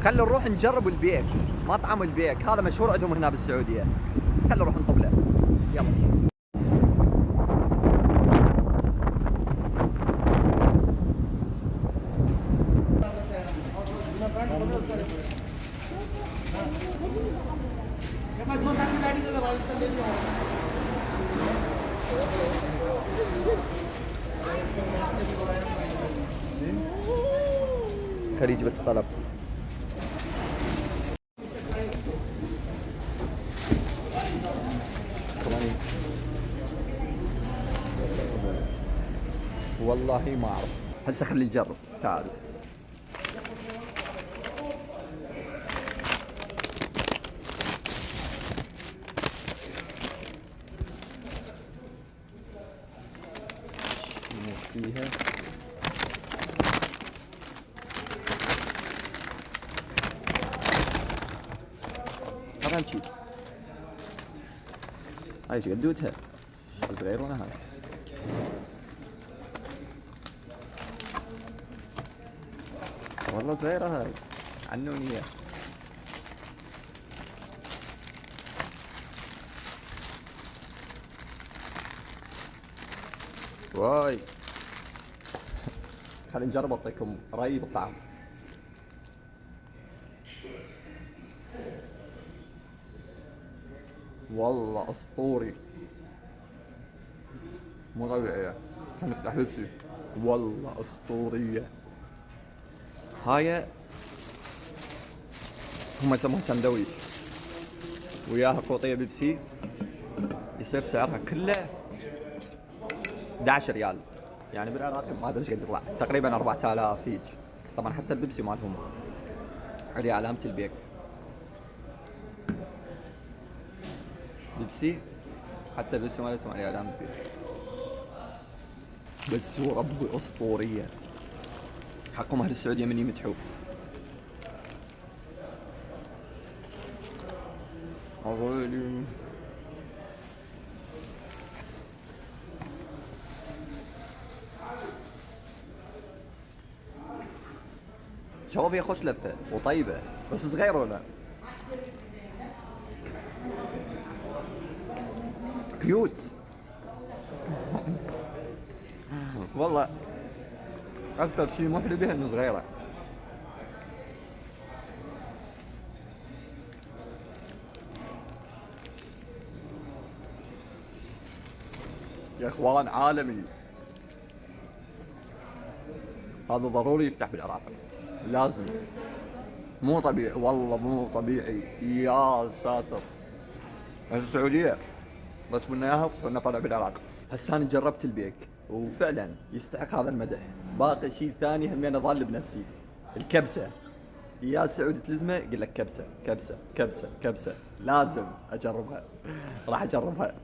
خلينا نروح نجرب البيك، مطعم البيك هذا مشهور عندهم هنا بالسعودية. خلينا نروح نطب له. يلا. خليجي بس طلب. والله ما اعرف، هسه خلي نجرب. تعالوا. فيها طبعا تشيز. هاي ايش قدوتها؟ صغير وانا هاي. والله صغيرة هاي، عنونية. واي. خلينا نجرب، اعطيكم رأيي بالطعم. والله اسطوري، مو طبيعية. خلينا نفتح بيبسي. والله اسطورية. هاي هم يسموها سندويش وياها قوطية بيبسي، يصير سعرها كله 11 ريال. يعني بالعراق ما ادري ايش قد يطلع، تقريبا 4000 هيج. طبعا حتى البيبسي مالهم عليه علامة البيك. بيبسي، حتى البيبسي مالتهم عليه علامة البيك. بس هو ربي اسطورية، حقهم اهل السعودية من يمدحوه. أغلي. شوف هي خوش لفة وطيبة بس صغيرة ولا كيوت. والله أكثر شيء محلو بها إنه صغيرة. يا إخوان عالمي، هذا ضروري يفتح بالعراق، لازم. مو طبيعي والله، مو طبيعي. يا ساتر. بس السعودية رسموا لنا اياها وفتحوا لنا فرع بالعراق. هسه انا جربت البيك وفعلا يستحق هذا المدح. باقي شيء ثاني همين اظل بنفسي، الكبسة. يا سعودي تلزمه يقول لك كبسة كبسة كبسة كبسة، لازم اجربها. راح اجربها.